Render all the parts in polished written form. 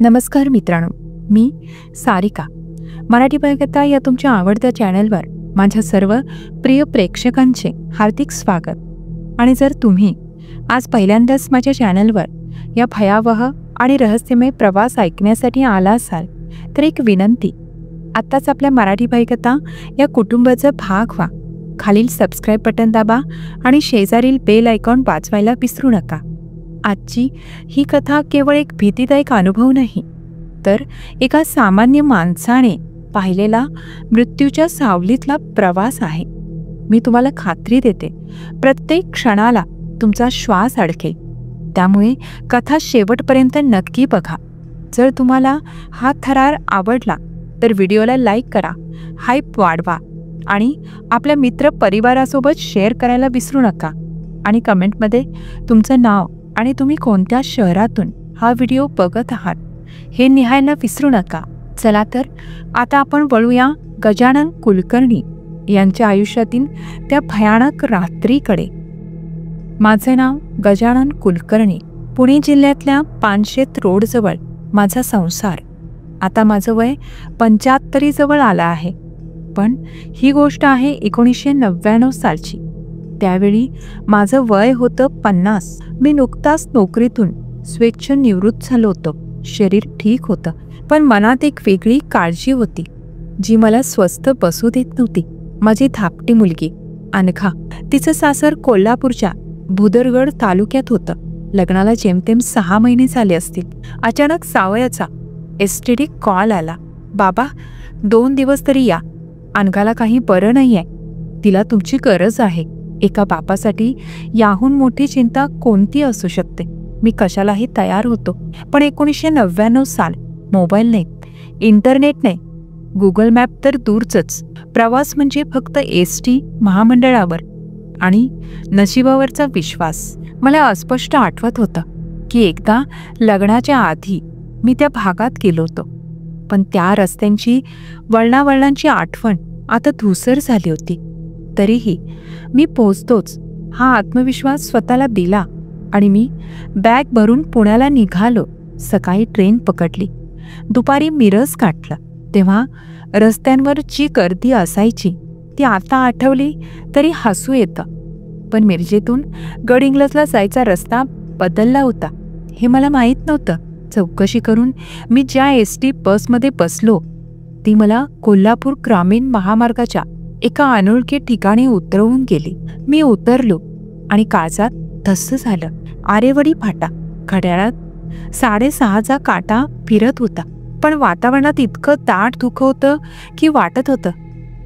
नमस्कार मित्रांनो, मी सारिका. मराठी भयकथा या तुमच्या आवडत्या चॅनलवर माझ्या सर्व प्रिय प्रेक्षकांचे हार्दिक स्वागत. आणि जर तुम्ही आज पहिल्यांदाच माझ्या चॅनलवर या भयावह आणि रहस्यमय प्रवास ऐकण्यासाठी आला असाल तर एक विनंती, आत्ताच आपल्या मराठी भयकथा या कुटुंबाचा भाग व्हा. खालील सबस्क्राईब बटन दाबा आणि शेजारील बेल आयकॉन वाजवायला विसरू नका. आजची ही कथा केवळ एक भीतीदायक अनुभव नाही, तर एका सामान्य माणसाने पाहिलेला मृत्यूच्या सावलीतला प्रवास आहे. मी तुम्हाला खात्री देते, प्रत्येक क्षणाला तुमचा श्वास अडकेल. त्यामुळे कथा शेवटपर्यंत नक्की बघा. जर तुम्हाला हा थरार आवडला तर व्हिडिओला लाईक करा, हाईप वाढवा आणि आपल्या मित्र परिवारासोबत शेअर करायला विसरू नका. आणि कमेंटमध्ये तुमचं नाव आणि तुम्ही कोणत्या शहरातून हा व्हिडिओ बघत आहात हे लिहायला विसरू नका. चला तर आता आपण वळूया गजानन कुलकर्णी यांच्या आयुष्यातील त्या भयानक रात्रीकडे. माझे नाव गजानन कुलकर्णी. पुणे जिल्ह्यातल्या पानशेत रोडजवळ माझा संसार. आता माझं वय 75 जवळ आलं आहे. पण ही गोष्ट आहे 1999 सालची. त्यावेळी माझं वय होतं 50. मी नुकताच नोकरीतून स्वेच्छानिवृत्त झालो होतो. शरीर ठीक होतं, पण मनात एक वेगळी काळजी होती जी मला स्वस्थ बसू देत नव्हती. माझी धाकटी मुलगी अनघा, तिचं सासर कोल्हापूरच्या भुदरगड तालुक्यात होतं. लग्नाला जेमतेम 6 महिने झाले असतील. अचानक सावयाचा STD कॉल आला. बाबा, 2 दिवस तरी या, अनघाला काही बरं नाही आहे, तिला तुमची गरज आहे. एका बापासाठी याहून मोठी चिंता कोणती असू शकते. मी कशालाही तयार होतो. पण 1999 साल. मोबाईल नाही, इंटरनेट नाही, गुगल मॅप तर दूरच. प्रवास म्हणजे फक्त ST महामंडळावर आणि नशिबावरचा विश्वास. मला अस्पष्ट आठवत होतं की एकदा लग्नाच्या आधी मी त्या भागात गेलो होतो, पण त्या रस्त्यांची वळणावळणांची आठवण आता धूसर झाली होती. तरीही मी पोचतोच हा आत्मविश्वास स्वतःला दिला आणि मी बॅग भरून पुण्याला निघालो. सकाळी ट्रेन पकडली. दुपारी मिरज गाठलं. तेव्हा रस्त्यांवर जी गर्दी असायची ती आता आठवली तरी हसू येतं. पण मिरजेतून गडहिंग्लजला जायचा रस्ता बदलला होता हे मला माहीत नव्हतं. चौकशी करून मी ज्या ST बसमध्ये बसलो ती मला कोल्हापूर ग्रामीण महामार्गाच्या एका अनोळखी ठिकाणी उतरवून गेली. मी उतरलो आणि काळजात धस्स झालं. आरेवाडी फाटा. घड्याळात 6:30चा काटा फिरत होता. पण वातावरणात इतकं दाट धुकं होतं की वाटत होतं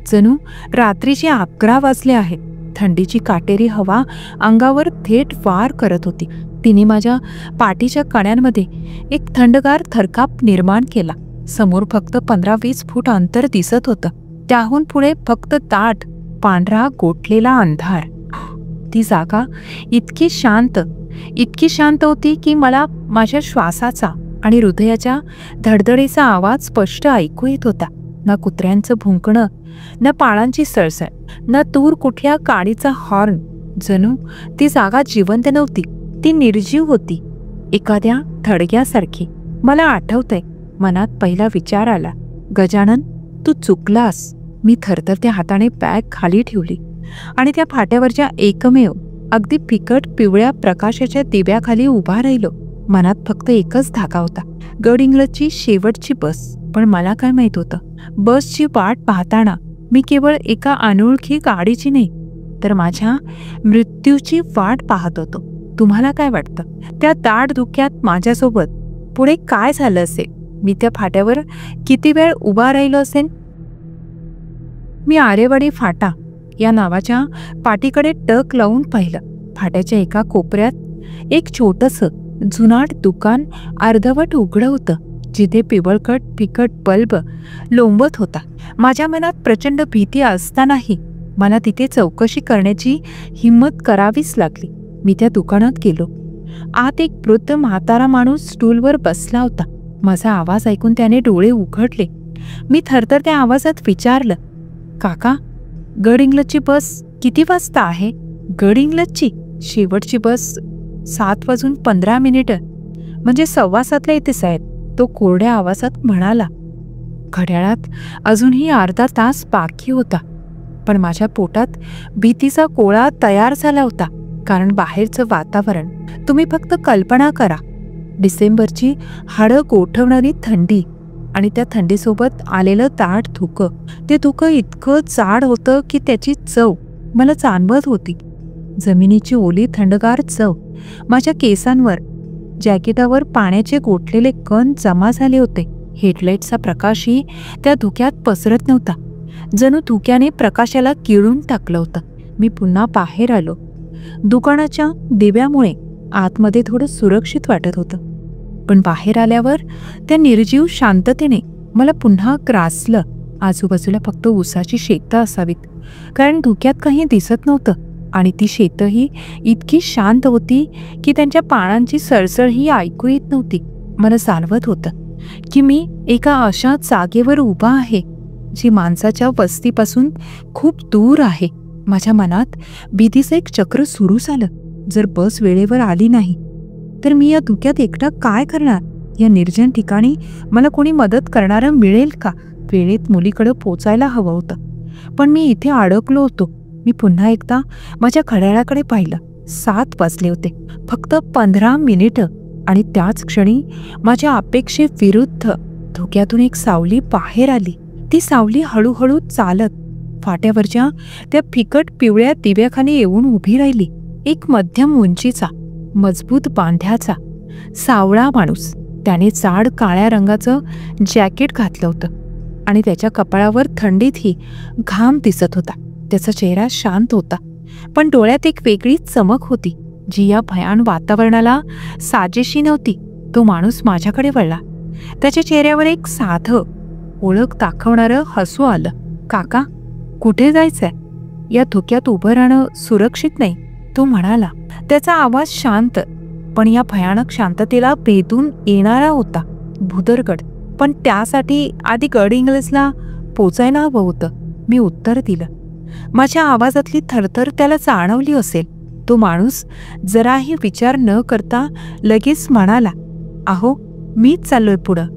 जणू रात्रीचे 11 वाजले आहेत. थंडीची काटेरी हवा अंगावर थेट वार करत होती. तिने माझ्या पाठीच्या कण्यांमध्ये एक थंडगार थरकाप निर्माण केला. समोर फक्त 15-20 फूट अंतर दिसत होतं. त्याहून पुढे फक्त दाट पांढरा गोठलेला अंधार. ती जागा इतकी शांत होती की मला माझ्या श्वासाचा आणि हृदयाच्या धडधडीचा आवाज स्पष्ट ऐकू येत होता. ना कुत्र्यांचं भुंकणं, ना पाळांची सळसळ, ना दूर कुठल्या गाडीचा हॉर्न. जणू ती जागा जिवंत नव्हती, ती निर्जीव होती, एखाद्या थडग्यासारखी. मला आठवतंय, मनात पहिला विचार आला, गजानन, तू चुकलास. मी थरथरत्या हाताने बॅग खाली ठेवली आणि त्या फाट्यावरच्या एकमेव अगदी फिकट पिवळ्या प्रकाशाच्या दिव्याखाली उभा राहिलो. मनात फक्त एकच धागा होता, गडहिंग्लजची शेवटची बस. पण मला काय माहित होतं, बसची वाट पाहताना मी केवळ एका अनोळखी गाडीची नाही तर माझ्या मृत्यूची वाट पाहत होतो. तुम्हाला काय वाटतं, त्या दाट धुक्यात माझ्यासोबत पुढे काय झालं असेल? मी त्या फाट्यावर किती वेळ उभा राहिलो असेल? मी आरेवाडी फाटा या नावाच्या पाटीकडे टक लावून पाहिलं. फाट्याच्या एका कोपऱ्यात एक छोटंसं जुनाट दुकान अर्धवट उघडं होतं, जिथे पिवळकट फिकट बल्ब लोंबत होता. माझ्या मनात प्रचंड भीती असतानाही मला तिथे चौकशी करण्याची हिंमत करावीच लागली. मी त्या दुकानात गेलो. आत एक वृद्ध म्हातारा माणूस स्टूलवर बसला होता. माझा आवाज ऐकून त्याने डोळे उघडले. मी थरथर त्या आवाजात विचारलं, काका, गडहिंग्लजची बस किती वाजता आहे? गडहिंग्लजची शेवटची बस 7:15 म्हणजे 7:15 येते साहेब. तो कोरड्या आवाजात म्हणाला. घड्याळात अजूनही अर्धा तास बाकी होता, पण माझ्या पोटात भीतीचा गोळा तयार झाला होता. कारण बाहेरचं वातावरण तुम्ही फक्त कल्पना करा. डिसेंबरची हाडं गोठवणारी थंडी आणि त्या थंडीसोबत आलेलं दाट धुकं. ते धुकं इतकं जाड होतं की त्याची चव मला जाणवत होती. जमिनीची ओली थंडगार चव माझ्या केसांवर, जॅकेटावर पाण्याचे गोठलेले कण जमा झाले होते. हेडलाईटचा प्रकाशही त्या धुक्यात पसरत नव्हता. जणू धुक्याने प्रकाशाला किळून टाकलं होतं. मी पुन्हा बाहेर आलो. दुकानाच्या दिव्यामुळे आतमध्ये थोडं सुरक्षित वाटत होतं, पण बाहेर आल्यावर त्या निर्जीव शांततेने मला पुन्हा ग्रासलं. आजूबाजूला फक्त उसाची शेतं असावीत, कारण धुक्यात काही दिसत नव्हतं. आणि ती शेतंही इतकी शांत होती की त्यांच्या पानांची सरसळही ऐकू येत नव्हती. मला जाणवत होतं की मी एका अशा जागेवर उभा आहे जी माणसाच्या वस्तीपासून खूप दूर आहे. माझ्या मनात भीतीचं एक चक्र सुरू झालं. जर बस वेळेवर आली नाही तर मी या धुक्यात एकटा काय करणार? या निर्जन ठिकाणी मला कोणी मदत करणारं मिळेल का? वेळेत मुलीकडे पोचायला हवं होतं, पण मी इथे अडकलो होतो. मी पुन्हा एकदा माझ्या घड्याळाकडे पाहिलं. 7 वाजले होते. फक्त 15 मिनिटं. आणि त्याच क्षणी माझ्या अपेक्षेविरुद्ध धुक्यातून एक सावली बाहेर आली. ती सावली हळूहळू चालत फाट्यावरच्या त्या फिकट पिवळ्या दिव्याखाली येऊन उभी राहिली. एक मध्यम उंचीचा, मजबूत बांध्याचा सावळा माणूस. त्याने जाड काळ्या रंगाचं जॅकेट घातलं होतं आणि त्याच्या कपाळावर थंडीतही घाम दिसत होता. त्याचा चेहरा शांत होता, पण डोळ्यात एक वेगळी चमक होती जी या भयान वातावरणाला साजेशी नव्हती. तो माणूस माझ्याकडे वळला. त्याच्या चेहऱ्यावर एक साधं, ओळख दाखवणारं हसू आलं. काका, कुठे जायचंय? या धुक्यात उभं राहणं सुरक्षित नाही, तो म्हणाला. त्याचा आवाज शांत, पण या भयानक शांततेला भेदून येणारा होता. भुदरगड, पण त्यासाठी आधी गड इंग्लजला पोचायला हवं होतं. मी उत्तर दिलं. माझ्या आवाजातली थरथर त्याला जाणवली असेल. तो माणूस जराही विचार न करता लगेच म्हणाला, अहो, मीच चाललोय पुढं.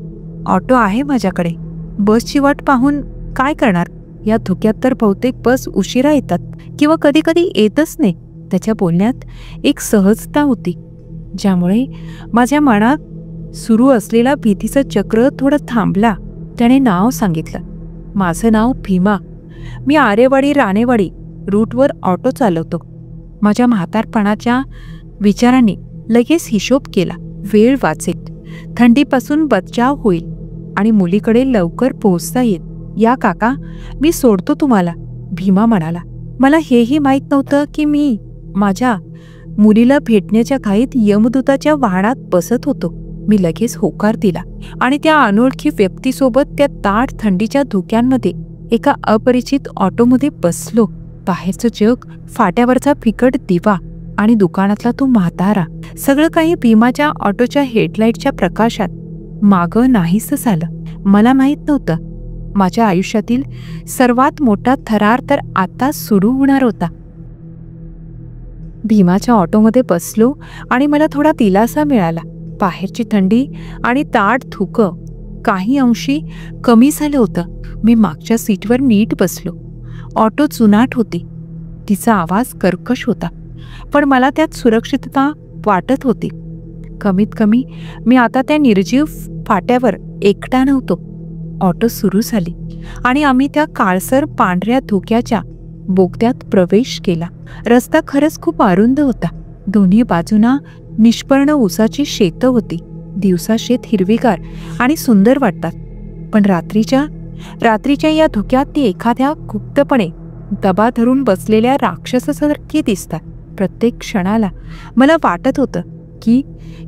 ऑटो आहे माझ्याकडे. बसची वाट पाहून काय करणार? या धुक्यात तर बहुतेक बस उशिरा येतात किंवा कधी कधी येतच नाही. त्याच्या बोलण्यात एक सहजता होती ज्यामुळे माझ्या मनात सुरू असलेला भीतीचं चक्र थोडं थांबला. त्याने नाव सांगितलं. माझं नाव भीमा. मी आरेवाडी राणेवाडी रूटवर ऑटो चालवतो. माझ्या म्हातारपणाच्या विचारांनी लगेच हिशोब केला. वेळ वाचेल, थंडीपासून बचाव होईल आणि मुलीकडे लवकर पोहोचता येईल. या काका, मी सोडतो तुम्हाला, भीमा म्हणाला. मला हेही माहीत नव्हतं की मी माझ्या मुलीला भेटण्याच्या घाईत यमदूताच्या वाहनात बसत होतो. मी लगेच होकार दिला आणि त्या अनोळखी व्यक्तीसोबत त्या दाट थंडीच्या धुक्यांमध्ये एका अपरिचित ऑटोमध्ये बसलो. बाहेरचं जग, फाट्यावरचा फिकट दिवा आणि दुकानातला तो म्हातारा, सगळं काही भीमाच्या ऑटोच्या हेडलाईटच्या प्रकाशात मागं नाहीसं झालं. मला माहीत नव्हतं माझ्या आयुष्यातील सर्वात मोठा थरार तर आता सुरू होणार होता. भीमाच्या ऑटोमध्ये बसलो आणि मला थोडा दिलासा मिळाला. बाहेरची थंडी आणि दाट धुकं काही अंशी कमी झालं होतं. मी मागच्या सीटवर नीट बसलो. ऑटो जुनाट होती. तिचा आवाज कर्कश होता, पण मला त्यात सुरक्षितता वाटत होती. कमीत कमी मी आता त्या निर्जीव फाट्यावर एकटा नव्हतो. ऑटो सुरू झाली आणि आम्ही त्या काळसर पांढऱ्या धुक्याच्या बोगद्यात प्रवेश केला. रस्ता खरंच खूप अरुंद होता. दोन्ही बाजूना निष्पर्ण उसाची शेतं होती. दिवसा शेत हिरवीगार आणि सुंदर वाटतात, पण रात्रीच्या या धुक्यात ती एखाद्या गुप्तपणे दबा धरून बसलेल्या राक्षसासारखी दिसतात. प्रत्येक क्षणाला मला वाटत होतं की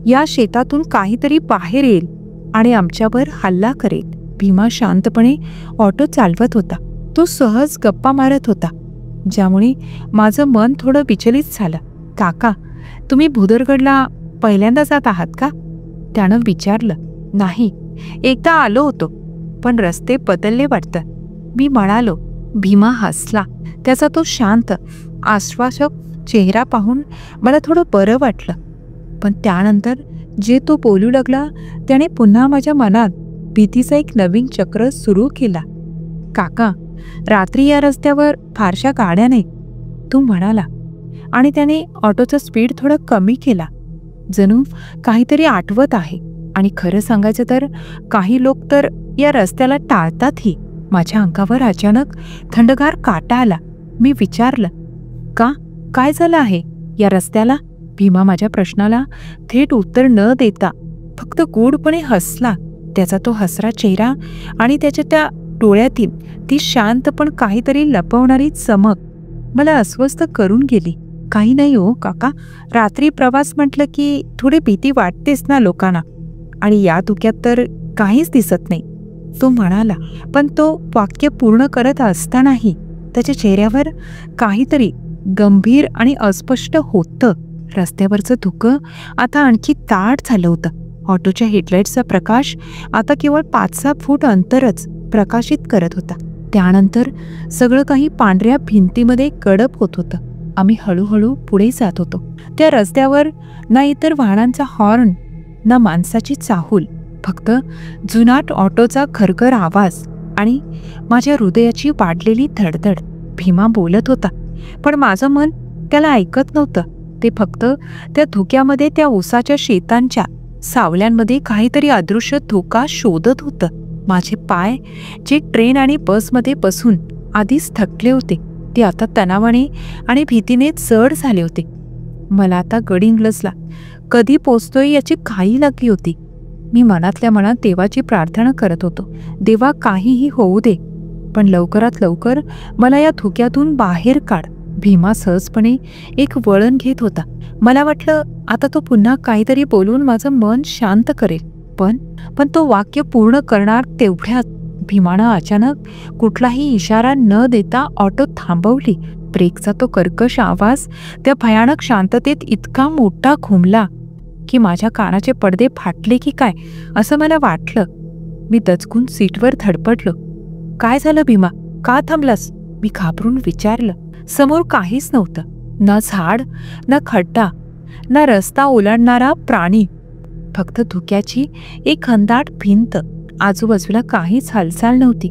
या शेतातून काहीतरी बाहेर येईल आणि आमच्यावर हल्ला करेल. भीमा शांतपणे ऑटो चालवत होता. तो सहज गप्पा मारत होता, ज्यामुळे माझं मन थोडं विचलित झालं. काका, तुम्ही भुदरगडला पहिल्यांदा जात आहात का? त्यानं विचारलं. नाही, एकदा आलो होतो, पण रस्ते बदलले वाटतं, मी म्हणालो. भीमा हसला. त्याचा तो शांत, आश्वासक चेहरा पाहून मला थोडं बरं वाटलं. पण त्यानंतर जे तो बोलू लागला त्याने पुन्हा माझ्या मनात भीतीचा एक नवीन चक्र सुरू केला. काका, रात्री या रस्त्यावर फारशा गाड्या नाही, तो म्हणाला. आणि त्याने ऑटोचा स्पीड थोडा कमी केला. जणू काहीतरी आठवत आहे. आणि खरं सांगायचं तर काही लोक तर या रस्त्याला टाळतातही. माझ्या अंगावर अचानक थंडगार काटा आला. मी विचारलं, का, काय झालं आहे या रस्त्याला? भीमा माझ्या प्रश्नाला थेट उत्तर न देता फक्त गूढपणे हसला. त्याचा तो हसरा चेहरा आणि त्याच्या त्या डोळ्यातील ती शांत पण काहीतरी लपवणारी चमक मला अस्वस्थ करून गेली. काही नाही हो काका, रात्री प्रवास म्हटलं की थोडी भीती वाटतेच ना लोकांना, आणि या धुक्यात तर काहीच दिसत नाही, तो म्हणाला. पण तो वाक्य पूर्ण करत असतानाही त्याच्या चेहऱ्यावर काहीतरी गंभीर आणि अस्पष्ट होतं. रस्त्यावरचं धुकं आता आणखी दाट झालं होतं. ऑटोच्या हेडलाईट्सचा प्रकाश आता केवळ 5-6 फूट अंतरच प्रकाशित करत होता. त्यानंतर सगळं काही पांढऱ्या भिंतीमध्ये गडप होत होतं. आम्ही हळूहळू पुढे जात होतो. त्या रस्त्यावर ना इतर वाहनांचा हॉर्न, ना माणसाची चाहूल, फक्त जुनाट ऑटोचा खरखर आवाज आणि माझ्या हृदयाची वाढलेली धडधड. भीमा बोलत होता, पण माझं मन त्याला ऐकत नव्हतं. ते फक्त त्या धुक्यामध्ये, त्या उसाच्या शेतांच्या सावल्यांमध्ये काहीतरी अदृश्य धोका शोधत होतं. माझे पाय, जे ट्रेन आणि बसमध्ये बसून आधीच थकले होते, ते आता तणावाने आणि भीतीने जड झाले होते. मला आता गड इंग्लजला कधी पोचतोय याची घाई लागली होती. मी मनातल्या मनात देवाची प्रार्थना करत होतो, देवा काहीही होऊ दे, पण लवकरात लवकर मला या धुक्यातून बाहेर काढ. भीमा सहजपणे एक वळण घेत होता. मला वाटलं आता तो पुन्हा काहीतरी बोलून माझं मन शांत करेल, पण तो वाक्य पूर्ण करणार तेवढ्यात भीमानं अचानक कुठलाही इशारा न देता ऑटो थांबवली. ब्रेकचा तो कर्कश आवाज त्या भयानक शांततेत इतका मोठा घुमला की माझ्या कानाचे पडदे फाटले की काय असं मला वाटलं. मी दचकून सीटवर धडपडलो. काय झालं भीमा, का थांबलास? मी घाबरून विचारलं. समोर काहीच नव्हतं, ना झाड, ना खड्डा, ना रस्ता ओलांडणारा प्राणी, फक्त धुक्याची एक घनदाट भिंत. आजूबाजूला काहीच हालचाल नव्हती.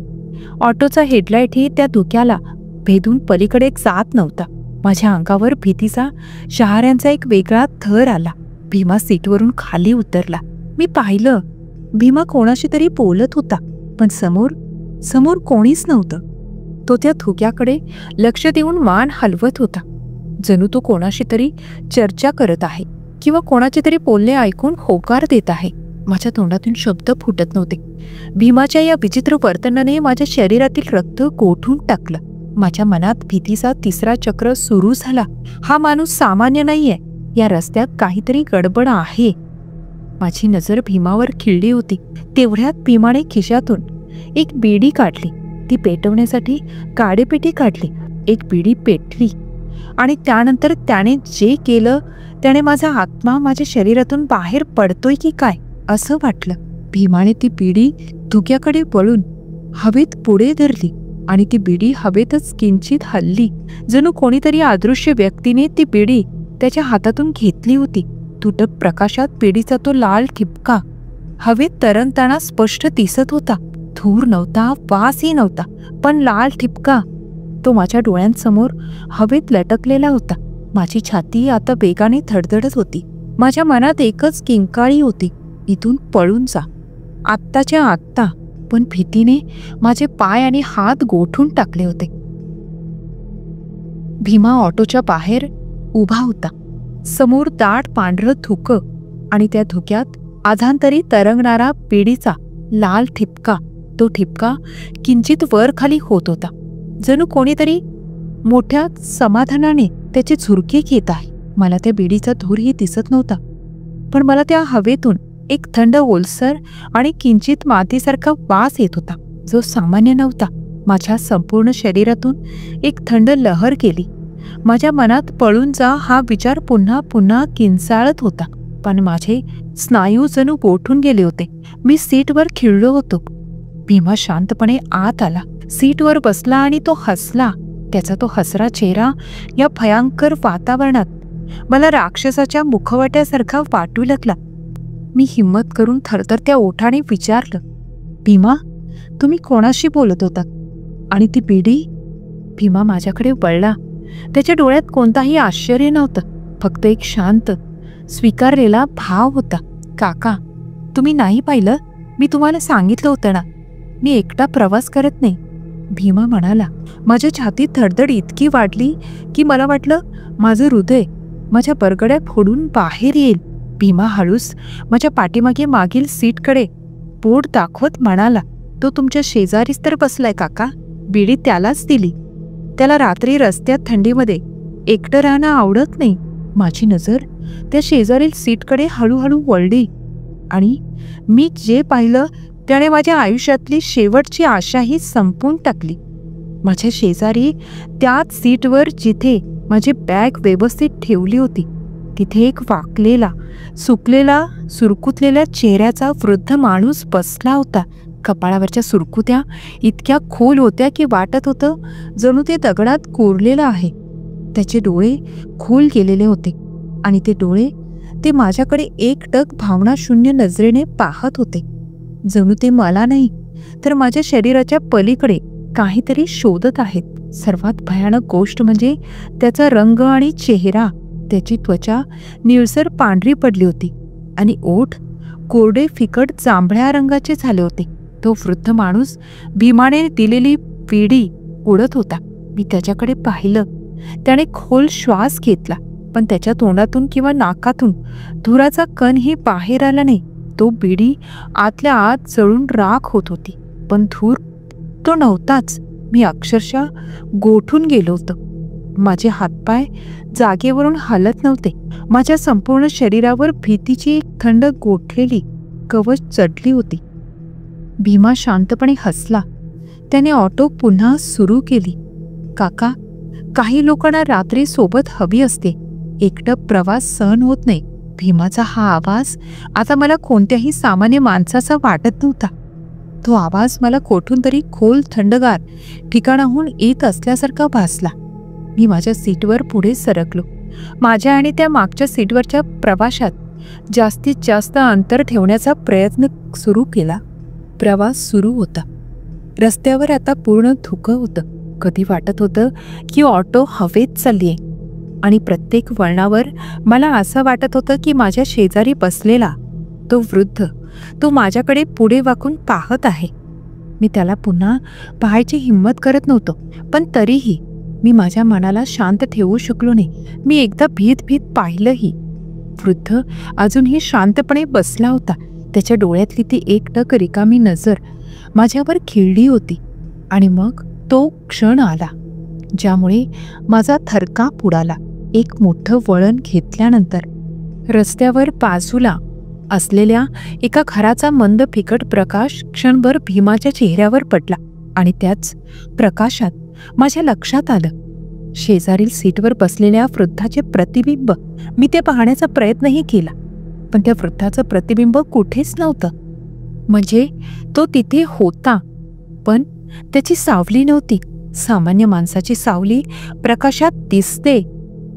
ऑटोचा हेडलाईटही त्या धुक्याला भेदून पलीकडे जात नव्हता. माझ्या अंगावर भीतीचा शहाऱ्यांचा एक वेगळा थर आला. भीमा सीटवरून खाली उतरला. मी पाहिलं, भीमा कोणाशी तरी बोलत होता, पण समोर कोणीच नव्हतं. तो त्या धुक्याकडे लक्ष देऊन मान हलवत होता, जणू तो कोणाशी तरी चर्चा करत आहे किंवा कोणाचे तरी बोलणे ऐकून होकार देत आहे. माझ्या तोंडातून शब्द फुटत नव्हते. भीमाच्या या विचित्र वर्तनाने माझ्या शरीरातील रक्त गोठून टाकलं. माझ्या मनात भीतीचा तिसरा चक्र सुरू झाला. हा माणूस सामान्य नाहीये, या रस्त्यात काहीतरी गडबड आहे. माझी नजर भीमावर खिळली होती. तेवढ्यात भीमाने खिशातून एक बिडी काढली. ती पेटवण्यासाठी काडेपेटी काढली. एक बिडी पेटली आणि त्यानंतर त्याने जे केलं त्याने माझा आत्मा माझ्या शरीरातून बाहेर पडतोय की काय असं वाटलं. भीमाने ती बिडी धुक्याकडे वळून हवेत पुढे धरली आणि ती बिडी हवेतच किंचित हलली, जणू कोणीतरी अदृश्य व्यक्तीने ती बिडी त्याच्या हातातून घेतली होती. तुटक प्रकाशात बिडीचा तो लाल ठिपका हवेत तरंगताना स्पष्ट दिसत होता. धूर नव्हता, वासही नव्हता, पण लाल ठिपका तो माझ्या डोळ्यांसमोर हवेत लटकलेला होता. माझी छाती आता वेगाने धडधडत होती. माझ्या मनात एकच किंकाळी होती, इथून पळून जा, आत्ताच्या आत्ता. पण भीतीने माझे पाय आणि हात गोठून टाकले होते. भीमा ऑटोच्या बाहेर उभा होता. समोर दाट पांढरं धुकं आणि त्या धुक्यात आधांतरी तरंगणारा बिडीचा लाल ठिपका. तो ठिपका किंचित वर खाली होत होता, जणू कोणीतरी मोठ्या समाधानाने त्याचे झुरके घेत आहे. मला त्या बिडीचा धूरही दिसत नव्हता, पण मला त्या हवेतून एक थंड ओलसर आणि किंचित मातीसारखा वास येत होता, जो सामान्य नव्हता. माझ्या संपूर्ण शरीरातून एक थंड लहर गेली. माझ्या मनात पळून जा हा विचार पुन्हा पुन्हा किंचाळत होता, पण माझे स्नायू जणू गोठून गेले होते. मी सीटवर खिळलो होतो. भीमा शांतपणे आत आला, सीटवर बसला आणि तो हसला. त्याचा तो हसरा चेहरा या भयंकर वातावरणात मला राक्षसाच्या मुखवट्यासारखा वाटू लागला. मी हिम्मत करून थरथरत्या ओठाने विचारलं, भीमा, तुम्ही कोणाशी बोलत होता? आणि ती बिडी? भीमा माझ्याकडे वळला. त्याच्या डोळ्यात कोणताही आश्चर्य नव्हतं, फक्त एक शांत स्वीकारलेला भाव होता. काका, तुम्ही नाही पाहिलं? मी तुम्हाला सांगितलं होतं ना, मी एकटा प्रवास करत नाही, भीमा म्हणाला. माझ्या छातीत धडधड इतकी वाढली की मला वाटलं माझं हृदय माझ्या बरगड्या फोडून बाहेर येईल. भीमा हळूच माझ्या पाठीमागे मागील सीटकडे बोट दाखवत म्हणाला, तो तुमच्या शेजारीच तर बसलाय काका. बिडी त्यालाच दिली. त्याला रात्री रस्त्यात थंडीमध्ये एकटं राहणं आवडत नाही. माझी नजर त्या शेजारील सीटकडे हळूहळू वळली आणि मी जे पाहिलं त्याने माझ्या आयुष्यातली शेवटची आशाही संपवून टाकली. माझ्या शेजारी त्याच सीटवर जिथे माझी बॅग व्यवस्थित ठेवली होती, तिथे एक वाकलेला, सुकलेला, सुरकुतलेल्या चेहऱ्याचा वृद्ध माणूस बसला होता. कपाळावरच्या सुरकुत्या इतक्या खोल होत्या की वाटत होतं जणू ते दगडात कोरलेलं आहे. त्याचे डोळे खोल गेलेले होते आणि ते डोळे ते माझ्याकडे एकटक भावनाशून्य नजरेने पाहत होते, जणू ते मला नाही तर माझ्या शरीराच्या पलीकडे काहीतरी शोधत आहेत. सर्वात भयानक गोष्ट म्हणजे त्याचा रंग आणि चेहरा. त्याची त्वचा निळसर पांढरी पडली होती आणि ओठ कोरडे फिकट जांभळ्या रंगाचे झाले होते. तो वृद्ध माणूस भीमाने दिलेली बिडी ओढत होता. मी त्याच्याकडे पाहिलं. त्याने खोल श्वास घेतला, पण त्याच्या तोंडातून किंवा नाकातून धुराचा कणही बाहेर आला नाही. तो बिडी आतल्या आत जळून राख होत होती, पण धूर तो नव्हताच. मी अक्षरशः गोठून गेलो होतो. माझे हातपाय जागेवरून हलत नव्हते. माझ्या संपूर्ण शरीरावर भीतीची एक थंड गोठलेली कवच चढली होती. भीमा शांतपणे हसला. त्याने ऑटो पुन्हा सुरू केली. काका, काही लोकांना रात्री सोबत हवी असते, एकटं प्रवास सहन होत नाही. भीमाचा हा आवाज आता मला कोणत्याही सामान्य माणसाचा वाटत नव्हता. तो आवाज मला कोठून तरी खोल थंडगार ठिकाणाहून येत असल्यासारखा भासला. मी माझ्या सीटवर पुढे सरकलो. माझ्या आणि त्या मागच्या सीटवरच्या प्रवाशात जास्तीत जास्त अंतर ठेवण्याचा प्रयत्न सुरू केला. प्रवास सुरू होता. रस्त्यावर आता पूर्ण धुकं होतं. कधी वाटत होतं की ऑटो हवेत चाललीये आणि प्रत्येक वळणावर मला असं वाटत होतं की माझ्या शेजारी बसलेला तो वृद्ध, तो माझ्याकडे पुढे वाकून पाहत आहे. मी त्याला पुन्हा पाहायची हिंमत करत नव्हतो, पण तरीही मी माझ्या मनाला शांत ठेवू शकलो नाही. मी एकदा भीत भीत पाहिलंही. वृद्ध अजूनही शांतपणे बसला होता. त्याच्या डोळ्यातली ती एकटक रिकामी नजर माझ्यावर खिळली होती. आणि मग तो क्षण आला ज्यामुळे माझा थरकाप उडाला. एक मोठं वळण घेतल्यानंतर रस्त्यावर बाजूला असलेल्या एका घराचा मंद फिकट प्रकाश क्षणभर भीमाच्या चेहऱ्यावर पडला आणि त्याच प्रकाशात माझ्या लक्षात आलं शेजारील सीटवर बसलेल्या वृद्धाचे प्रतिबिंब. मी ते पाहण्याचा प्रयत्नही केला, पण त्या वृद्धाचं प्रतिबिंब कुठेच नव्हतं. म्हणजे तो तिथे होता, पण त्याची सावली नव्हती. सामान्य माणसाची सावली प्रकाशात दिसते,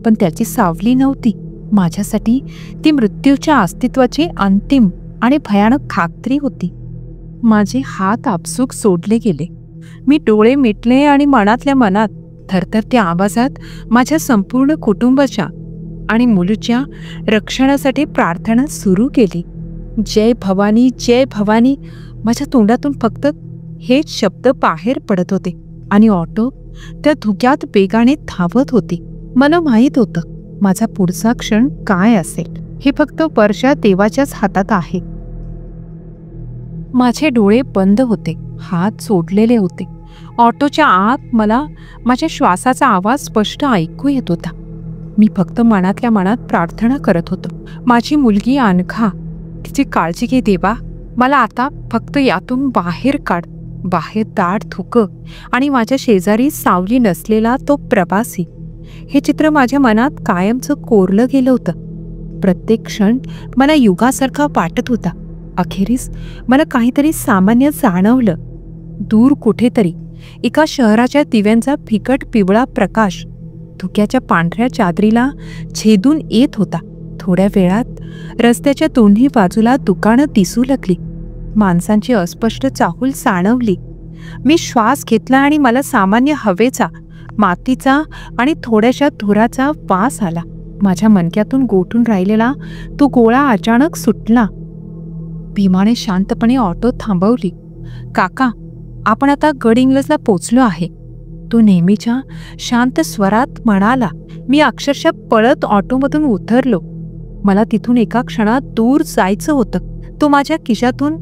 पण त्याची सावली नव्हती. माझ्यासाठी ती मृत्यूच्या अस्तित्वाची अंतिम आणि भयानक खात्री होती. माझे हात आपसूक सोडले गेले. मी डोळे मिटले आणि मनातल्या मनात थरथरत्या आवाजात माझ्या संपूर्ण कुटुंबाच्या आणि मुलीच्या रक्षणासाठी प्रार्थना सुरू केली. जय भवानी, जय भवानी. माझ्या तोंडातून फक्त हेच शब्द बाहेर पडत होते आणि ऑटो त्या धुक्यात वेगाने धावत होती. मला माहीत होतं माझा पुढचा क्षण काय असेल हे फक्त वर्षा देवाच्याच हातात आहे. माझे डोळे बंद होते, हात सोडलेले होते. ऑटोच्या आत मला माझ्या श्वासाचा आवाज स्पष्ट ऐकू येत होता. मी फक्त मनातल्या मनात प्रार्थना करत होतो. माझी मुलगी अनघा, तिची काळजी घे देवा. मला आता फक्त यातून बाहेर काढ. बाहेर दाट धुकं आणि माझ्या शेजारी सावली नसलेला तो प्रवासी. हे चित्र माझ्या मनात कायमचं कोरलं गेलं होतं. प्रत्येक क्षण मला युगासारखा वाटत होता. अखेरीस मला काहीतरी सामान्य जाणवलं. दूर कुठेतरी एका शहराच्या दिव्यांचा फिकट पिवळा प्रकाश धुक्याच्या पांढऱ्या चादरीला छेदून येत होता. थोड्या वेळात रस्त्याच्या दोन्ही बाजूला दुकानं दिसू लागली. माणसांची अस्पष्ट चाहूल जाणवली. मी श्वास घेतला आणि मला सामान्य हवेचा, मातीचा आणि थोड्याशा धुराचा वास आला. माझ्या मणक्यातून गोठून राहिलेला तो गोळा अचानक सुटला. भीमाने शांतपणे ऑटो थांबवली. काका, आपण आता गडहिंग्लजला पोचलो आहे, तो नेहमीच्या शांत स्वरात म्हणाला. मी अक्षरशः पळत ऑटोमधून उतरलो. मला तिथून एका क्षणात दूर जायचं होतं. तो माझ्या खिशातून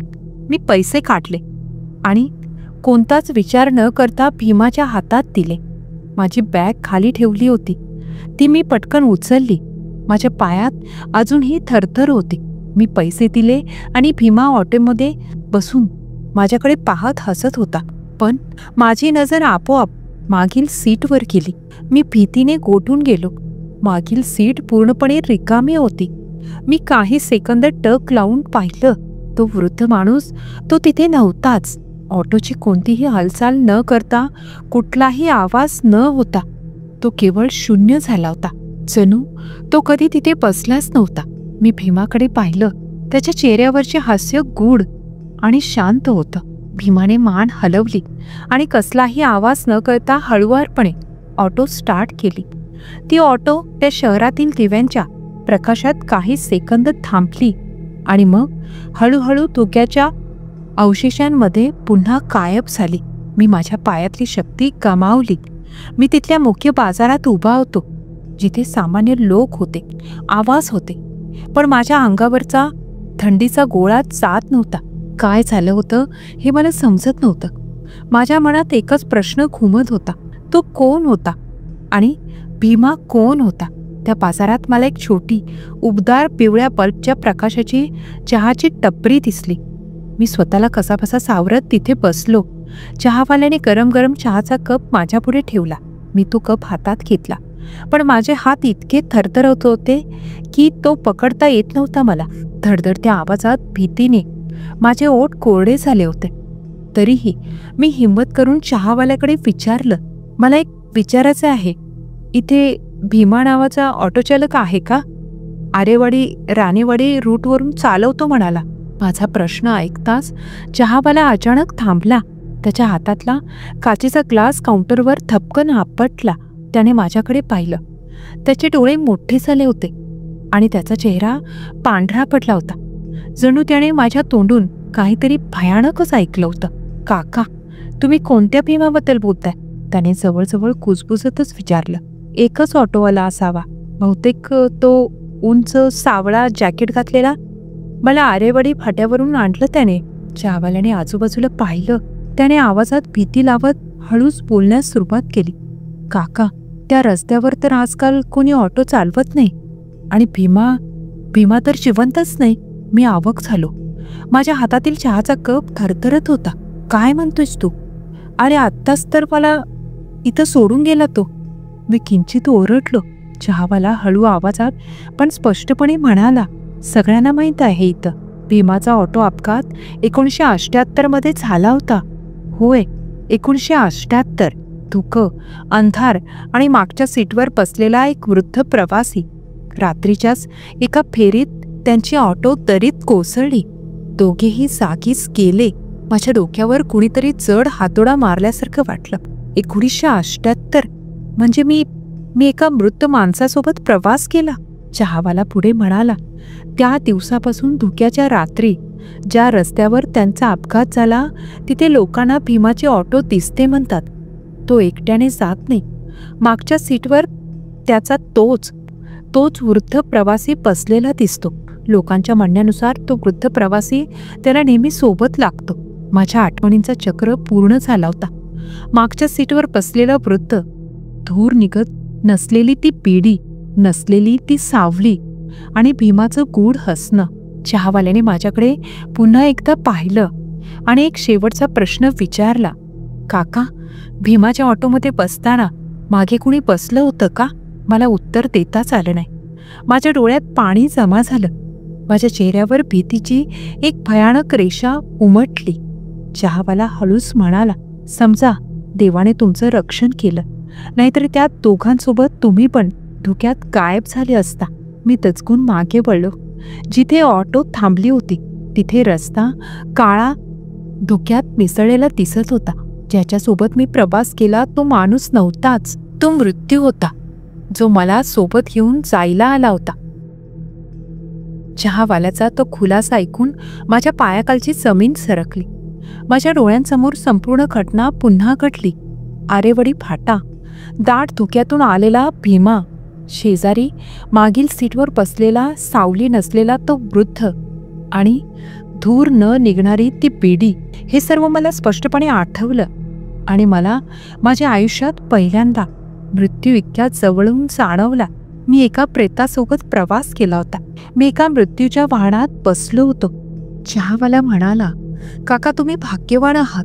मी पैसे काढले आणि कोणताच विचार न करता भीमाच्या हातात दिले. माझी बॅग खाली ठेवली होती, ती मी पटकन उचलली. माझ्या पायात अजूनही थरथर होती. मी पैसे दिले आणि भीमा ऑटोमध्ये बसून माझ्याकडे पाहत हसत होता. पण माझी नजर आपोआप मागील सीटवर गेली. मी भीतीने गोठून गेलो. मागील सीट पूर्णपणे रिकामी होती. मी काही सेकंद टक लावून पाहिलं. तो वृद्ध माणूस तो तिथे नव्हताच. ऑटोची कोणतीही हालचाल न करता, कुठलाही आवाज न होता, तो केवळ शून्य झाला होता. जणू तो कधी तिथे बसलाच नव्हता. मी भीमाकडे पाहिलं. त्याच्या चेहऱ्यावरचे हास्य गूढ आणि शांत होतं. भीमाने मान हलवली आणि कसलाही आवाज न करता हळुवारपणे ऑटो स्टार्ट केली. ती ऑटो त्या शहरातील दिव्यांच्या प्रकाशात काही सेकंद थांबली आणि मग हळूहळू धुक्याच्या अवशेषांमध्ये पुन्हा गायब झाली. मी माझ्या पायातली शक्ती गमावली. मी तिथल्या मुख्य बाजारात उभा होतो, जिथे सामान्य लोक होते, आवाज होते, पण माझ्या अंगावरचा थंडीचा गोळा जात नव्हता. काय झालं होतं हे मला समजत नव्हतं. माझ्या मनात एकच प्रश्न घुमत होता, तो कोण होता आणि भीमा कोण होता? त्या बाजारात मला एक छोटी उबदार पिवळ्या बल्बच्या प्रकाशाची चहाची टपरी दिसली. मी स्वतःला कसाबसा सावरत तिथे बसलो. चहावाल्याने गरम गरम चहाचा कप माझ्यापुढे ठेवला. मी तो कप हातात घेतला, पण माझे हात इतके थरथरत होते की तो पकडता येत नव्हता मला. धडधडत्या आवाजात भीतीने माझे ओठ कोरडे झाले होते. तरीही मी हिंमत करून चहावाल्याकडे विचारलं, मला एक विचारायचं आहे, इथे भीमा नावाचा ऑटोचालक आहे का? आरेवाडी राणेवाडी रूटवरून चालवतो म्हणाला. माझा प्रश्न ऐकताच चहावाला अचानक थांबला. त्याच्या हातातला काचेचा ग्लास काउंटरवर थपकन आपटला. त्याने माझ्याकडे पाहिलं. त्याचे डोळे मोठे झाले होते आणि त्याचा चेहरा पांढरा पडला होता. जणू त्याने माझ्या तोंडून काहीतरी भयानकच ऐकलं होतं. काका, तुम्ही कोणत्या भीमाबद्दल बोलताय? त्याने जवळजवळ कुजबुजतच विचारलं. एकच ऑटोवाला असावा, बहुतेक तो उंच सावळा जॅकेट घातलेला. मला आरेवाडी फाट्यावरून आणलं त्याने. चहावाल्याने आजूबाजूला पाहिलं. त्याने आवाजात भीती लावत हळूच बोलण्यास सुरुवात केली. काका, त्या रस्त्यावर तर आजकाल कोणी ऑटो चालवत नाही आणि भीमा तर जिवंतच नाही. मी अवाक झालो. माझ्या हातातील चहाचा कप थरथरत होता. काय म्हणतोयस तू? अरे आत्ताच तर मला इथं सोडून गेला तो. मी किंचित ओरडलो. चहावाला हळू आवाजात पण स्पष्टपणे म्हणाला, सगळ्यांना माहीत आहे इथं भीमाचा ऑटो अपघात 1978 मध्ये झाला होता. होय, 1978. धुकं, अंधार आणि मागच्या सीटवर बसलेला एक वृद्ध प्रवासी. रात्रीच्याच एका फेरीत त्यांची ऑटो दरीत कोसळली. दोघेही जागीच गेले. माझ्या डोक्यावर कुणीतरी जड हातोडा मारल्यासारखं वाटलं. 1978 म्हणजे मी एका मृत माणसासोबत प्रवास केला. चहावाला पुढे म्हणाला, त्या दिवसापासून धुक्याच्या रात्री ज्या रस्त्यावर त्यांचा अपघात झाला तिथे लोकांना भीमाची ऑटो दिसते म्हणतात. तो एकट्याने जात नाही. मागच्या सीटवर त्याचा तोच वृद्ध प्रवासी बसलेला दिसतो. लोकांच्या म्हणण्यानुसार तो वृद्ध प्रवासी त्याला नेहमी सोबत लागतो. माझ्या आठवणींचा चक्र पूर्ण झाला होता. मागच्या सीटवर बसलेला वृद्ध, धूर निघत नसलेली ती पिढी, नसलेली ती सावली आणि भीमाचं गूढ हसणं. चहावाल्याने माझ्याकडे पुन्हा एकदा पाहिलं आणि एक शेवटचा प्रश्न विचारला, काका, भीमाच्या ऑटोमध्ये बसताना मागे कुणी बसलं होतं का? मला उत्तर देताच आलं नाही. माझ्या डोळ्यात पाणी जमा झालं. माझ्या चेहऱ्यावर भीतीची एक भयानक रेषा उमटली. चहावाला हळूच म्हणाला, समजा देवाने तुमचं रक्षण केलं, नाहीतर त्या दोघांसोबत तुम्ही पण धुक्यात गायब झाले असता. मी दचकून मागे वळलो. जिथे ऑटो थांबली होती तिथे रस्ता काळा धुक्यात मिसळलेला दिसत होता. ज्याच्यासोबत मी प्रवास केला तो माणूस नव्हताच, तो मृत्यू होता, जो मला सोबत घेऊन जायला आला होता. चहावाल्याचा तो खुलासा ऐकून माझ्या पायाखालची जमीन सरकली. माझ्या डोळ्यांसमोर संपूर्ण घटना पुन्हा घडली. आरेवडी फाटा, दाट धुक्यातून आलेला भीमा, शेजारी मागील सीटवर बसलेला सावली नसलेला तो वृद्ध आणि धूर न निघणारी ती बेडी, हे सर्व मला स्पष्टपणे आठवलं. आणि मला माझ्या आयुष्यात पहिल्यांदा मृत्यू इतक्या जवळून जाणवला. मी एका प्रेतासोबत प्रवास केला होता. मी एका मृत्यूच्या वाहनात बसलो होतो. चहावाला म्हणाला, काका तुम्ही भाग्यवान आहात.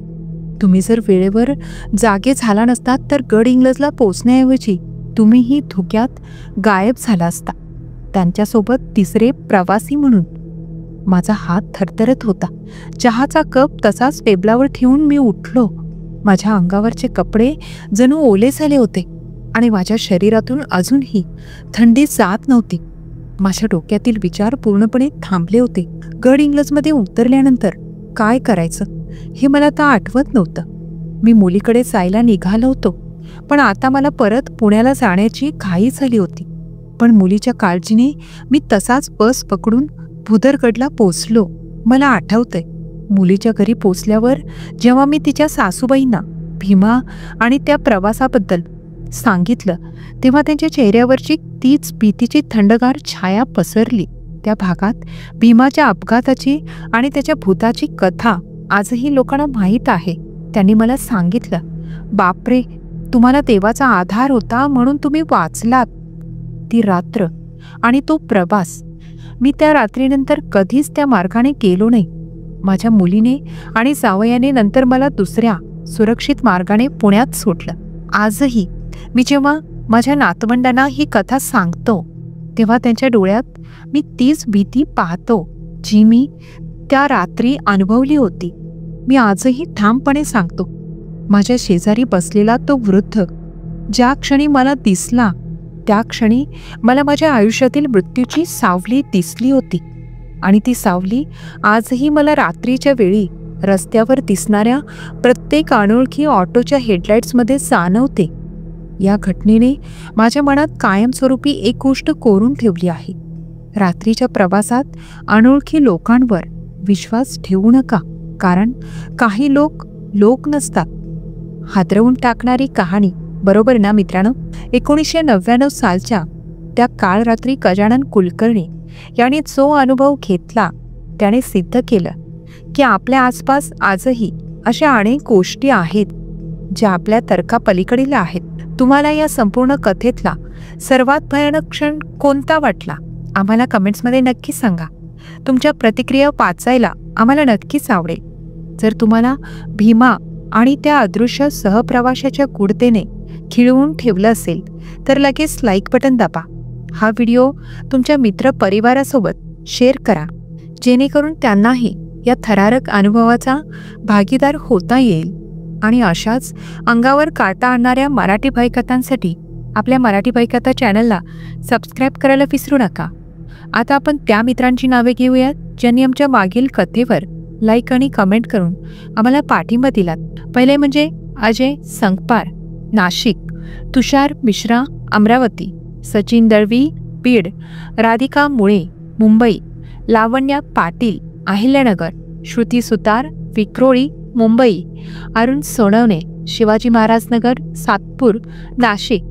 तुम्ही जर वेळेवर जागे झाला नसतात तर गड इंग्लजला पोचण्याऐवजी तुम्हीही धुक्यात गायब झाला असता, त्यांच्यासोबत तिसरे प्रवासी म्हणून. माझा हात थरथरत होता. चहाचा कप तसाच टेबलावर ठेवून मी उठलो. माझ्या अंगावरचे कपडे जणू ओले झाले होते आणि माझ्या शरीरातून अजूनही थंडी जात नव्हती. माझ्या डोक्यातील विचार पूर्णपणे थांबले होते. गड इंग्लजमध्ये उतरल्यानंतर काय करायचं हे मला आता आठवत नव्हतं. मी मुलीकडे जायला निघालो होतो, पण आता मला परत पुण्याला जाण्याची घाई झाली होती. पण मुलीच्या काळजीने मी तसाच बस पकडून भुदरगडला पोचलो. मला आठवतंय, मुलीच्या घरी पोचल्यावर जेव्हा मी तिच्या सासूबाईंना भीमा आणि त्या प्रवासाबद्दल सांगितलं तेव्हा त्यांच्या चेहऱ्यावरची तीच भीतीची थंडगार छाया पसरली. त्या भागात भीमाच्या अपघाताची आणि त्याच्या भूताची कथा आजही लोकांना माहीत आहे. त्यांनी मला सांगितलं, बापरे, तुम्हाला देवाचा आधार होता म्हणून तुम्ही वाचलात. ती रात्र आणि तो प्रवास, मी त्या रात्रीनंतर कधीच त्या मार्गाने गेलो नाही. माझ्या मुलीने आणि जावयाने नंतर मला दुसऱ्या सुरक्षित मार्गाने पुण्यात सोडलं. आजही मी जेव्हा माझ्या नातवंडांना ही कथा सांगतो तेव्हा त्यांच्या डोळ्यात मी तीच भीती पाहतो जी मी त्या रात्री अनुभवली होती. मी आजही ठामपणे सांगतो, माझ्या शेजारी बसलेला तो वृद्ध ज्या क्षणी मला दिसला त्या क्षणी मला माझ्या आयुष्यातील मृत्यूची सावली दिसली होती. आणि ती सावली आजही मला रात्रीच्या वेळी रस्त्यावर दिसणाऱ्या प्रत्येक अनोळखी ऑटोच्या हेडलाईट्समध्ये जाणवते. या घटनेने माझ्या मनात कायमस्वरूपी एक गोष्ट कोरून ठेवली आहे. रात्रीच्या प्रवासात अनोळखी लोकांवर विश्वास ठेवू नका, कारण काही लोक नसतात. हादरवून टाकणारी कहाणी, बरोबर ना मित्रांनो? 1999 सालच्या त्या काळ रात्री गजानन कुलकर्णी यांनी जो अनुभव घेतला त्याने सिद्ध केलं की आपल्या आसपास आजही अशा अनेक गोष्टी आहेत ज्या आपल्या तर्कापलीकडील आहेत. तुम्हाला या संपूर्ण कथेतला सर्वात भयानक क्षण कोणता वाटला आम्हाला कमेंट्समध्ये नक्की सांगा. तुमच्या प्रतिक्रिया वाचायला आम्हाला नक्कीच आवडेल. जर तुम्हाला भीमा आणि त्या अदृश्य सहप्रवाशाच्या गूढतेने खिळवून ठेवलं असेल तर लगेच लाईक बटन दाबा. हा व्हिडिओ तुमच्या मित्रपरिवारासोबत शेअर करा, जेणेकरून त्यांनाही या थरारक अनुभवाचा भागीदार होता येईल. आणि अशाच अंगावर काटा आणणाऱ्या मराठी भयकथांसाठी आपल्या मराठी भयकथा चॅनलला सबस्क्राईब करायला विसरू नका. आता आपण त्या मित्रांची नावे घेऊयात ज्यांनी आमच्या मागील कथेवर लाईक आणि कमेंट करून आम्हाला पाठिंबा दिलात. पहिले म्हणजे अजय संगपार, नाशिक; तुषार मिश्रा, अमरावती; सचिन दळवी, बीड; राधिका मुळे, मुंबई; लावण्या पाटील, अहिल्यानगर; श्रुती सुतार, विक्रोळी, मुंबई; अरुण सोनवणे, शिवाजी महाराजनगर, सातपूर, नाशिक;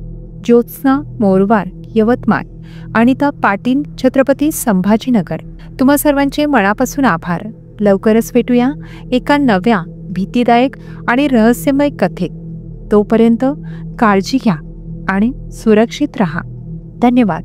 ज्योत्स्ना मोरवार, यवतमाळ; अनिता पाटील, छत्रपती संभाजीनगर. तुम्हा सर्वांचे मनापासून आभार. लवकरच भेटूया एका नव्या भीतीदायक आणि रहस्यमय कथेत. तोपर्यंत काळजी घ्या आणि सुरक्षित राहा. धन्यवाद.